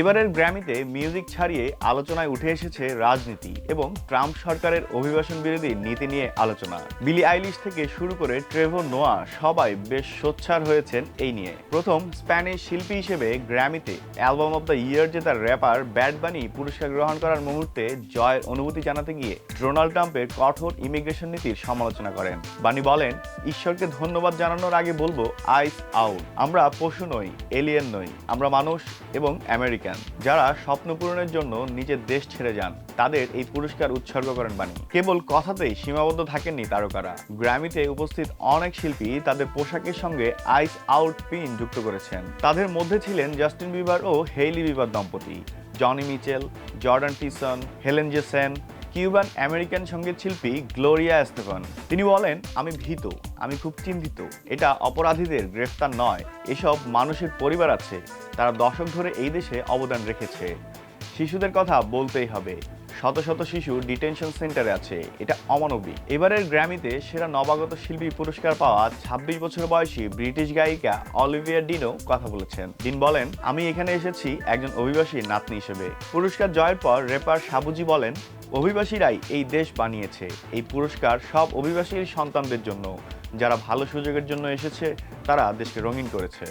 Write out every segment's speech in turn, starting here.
এবারের গ্র্যামিতে মিউজিক ছাড়িয়ে আলোচনায় উঠে এসেছে রাজনীতি এবং ট্রাম্প সরকারের অভিবাসন বিরোধী নীতি নিয়ে আলোচনা। বিলি আইলিশ থেকে শুরু করে ট্রেভর নোয়া সবাই বেশ সোচ্চার হয়েছেন এই নিয়ে। প্রথম স্প্যানিশ শিল্পী হিসেবে গ্র্যামিতে অ্যালবাম অব দ্য ইয়ার জেতা র্যাপার ব্যাড বানি পুরস্কার গ্রহণ করার মুহূর্তে জয়ের অনুভূতি জানাতে গিয়ে ডোনাল্ড ট্রাম্পের কঠোর ইমিগ্রেশন নীতির সমালোচনা করেন। বানি বলেন, ঈশ্বরকে ধন্যবাদ জানানোর আগে বলবো আইস আউট। আমরা পশু নই, এলিয়েন নই, আমরা মানুষ এবং আমেরিকান যারা স্বপ্ন পূরণের জন্য নিজের দেশ ছেড়ে যান। তাদের এই পুরস্কার উৎসর্গ করেন বানি। কেবল কথাতেই সীমাবদ্ধ থাকেননি তারকারা। গ্র্যামিতে উপস্থিত অনেক শিল্পী তাদের পোশাকের সঙ্গে আইস আউট পিন যুক্ত করেছেন। তাদের মধ্যে ছিলেন জাস্টিন বিবার ও হেইলি বিবার দম্পতি, Johnny Mitchell, Jordan Tyson, Helen Jessen, Cuban American সঙ্গীত শিল্পী গ্লোরিয়া এস্তেফান। তিনি বলেন, আমি ভীত, আমি খুব চিন্তিত। এটা অপরাধীদের গ্রেফতার নয়, এসব মানুষের পরিবার আছে, তারা দশক ধরে এই দেশে অবদান রেখেছে। শিশুদের কথা বলতেই হবে, শত শত শিশু ডিটেনশন সেন্টারে আছে, এটা অমানবিক। এবারের গ্র্যামিতে সেরা নবাগত শিল্পী পুরস্কার পাওয়া ২৬ বছর বয়সী ব্রিটিশ গায়িকা অলিভিয়া ডিনো কথা বলেছেন। ডিন বলেন, আমি এখানে এসেছি একজন অভিবাসী নাতনি হিসেবে। পুরস্কার জয়ের পর র্যাপার সাবুজি বলেন, অভিবাসীরাই এই দেশ বানিয়েছে। এই পুরস্কার সব অভিবাসীর সন্তানদের জন্য, যারা ভালো সুযোগের জন্য এসেছে, তারা দেশকে রঙিন করেছে।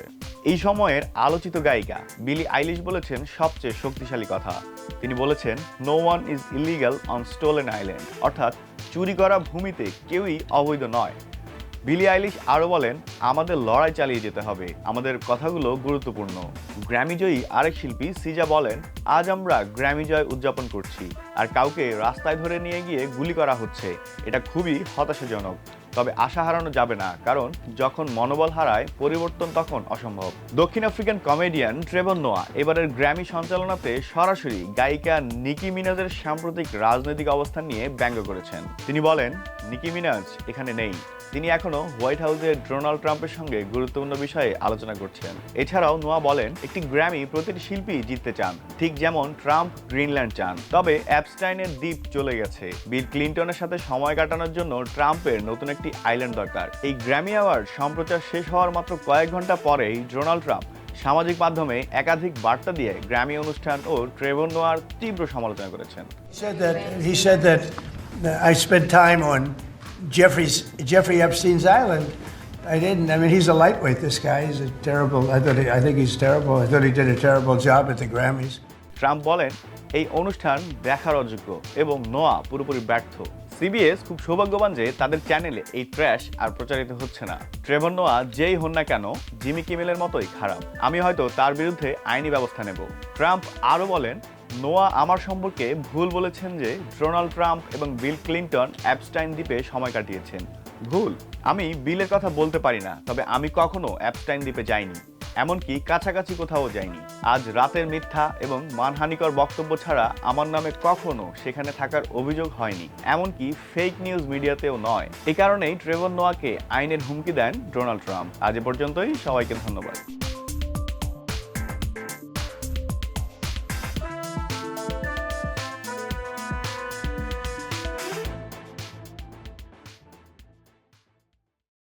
এই সময়ের আলোচিত গায়িকা বিলি আইলিশ বলেছেন সবচেয়ে শক্তিশালী কথা। তিনি বলেছেন, no one is illegal on stolen island, অর্থাৎ চুরি করা ভূমিতে কেউই অবৈধ নয়। বিলি আইলিশ আরও বলেন, আমাদের লড়াই চালিয়ে যেতে হবে, আমাদের কথাগুলো গুরুত্বপূর্ণ। গ্র্যামি জয়ী আরেক শিল্পী সিজা বলেন, আজ আমরা গ্র্যামি জয় উদযাপন করছি, আর কাউকে রাস্তায় ধরে নিয়ে গিয়ে গুলি করা হচ্ছে। এটা খুবই হতাশাজনক, তবে আশা হারানো যাবে না, কারণ যখন মনোবল হারায় পরিবর্তন তখন অসম্ভব। দক্ষিণ আফ্রিকান কমেডিয়ান ট্রেভর নোয়া এবারের গ্র্যামি সঞ্চালনাতে সরাসরি গায়িকা নিকি মিনাজের সাম্প্রতিক রাজনৈতিক অবস্থান নিয়ে ব্যঙ্গ করেছেন। তিনি বলেন, নিকি মিনাজ এখানে নেই, তিনি এখনো হোয়াইট হাউসে ডোনাল্ড ট্রাম্পের সঙ্গে গুরুত্বপূর্ণ বিষয়ে আলোচনা করছেন। এছাড়াও নোয়া বলেন, একটি গ্র্যামি প্রতিটি শিল্পী জিততে চান, ঠিক যেমন ট্রাম্প গ্রিনল্যান্ড চান। তবে অ্যাপস্টাইনের দ্বীপ চলে গেছে। বিল ক্লিনটনের সাথে সময় কাটানোর জন্য ট্রাম্পের নতুন একটি আইল্যান্ড দরকার। এই গ্র্যামি অ্যাওয়ার্ড সম্প্রচার শেষ হওয়ার মাত্র কয়েক ঘন্টা পরেই ডোনাল্ড ট্রাম্প সামাজিক মাধ্যমে একাধিক বার্তা দিয়ে গ্র্যামি অনুষ্ঠান ও ট্রেভর নোয়ার তীব্র সমালোচনা করেছেন। He said that I spent time on Jeffrey Epstein's island. I didn't. I mean, he's a lightweight. This guy. He's a terrible. I think he's terrible. I thought he did a terrible job at the Grammys. Trump বলেন, এই অনুষ্ঠান দেখার অযোগ্য এবং নোয়া পুরোপুরি ব্যর্থ। CBS খুব সৌভাগ্যবান যে তাদের চ্যানেলে এই ট্র্যাশ আর প্রচারিত হচ্ছে না। ট্রেভর নোয়া যেই হন না কেন, জিমি কিমেলের মতোই খারাপ। আমি হয়তো তার বিরুদ্ধে আইনি ব্যবস্থা নেব। ট্রাম্প আরও বলেন, নোয়া আমার সম্পর্কে ভুল বলেছেন যে ডোনাল্ড ট্রাম্প এবং বিল ক্লিনটন অ্যাপস্টাইন দ্বীপে সময় কাটিয়েছেন। ভুল। আমি বিলের কথা বলতে পারি না, তবে আমি কখনো অ্যাপস্টাইন দ্বীপে যাইনি, এমনকি কাছাকাছি কোথাও যায়নি। আজ রাতের মিথ্যা এবং মানহানিকর বক্তব্য ছাড়া আমার নামে কখনো সেখানে থাকার অভিযোগ হয়নি, এমনকি ফেক নিউজ মিডিয়াতেও নয়। এই কারণেই ট্রেভর নোয়াকে আইনের হুমকি দেন ডোনাল্ড ট্রাম্প। আজ এ পর্যন্তই, সবাইকে ধন্যবাদ।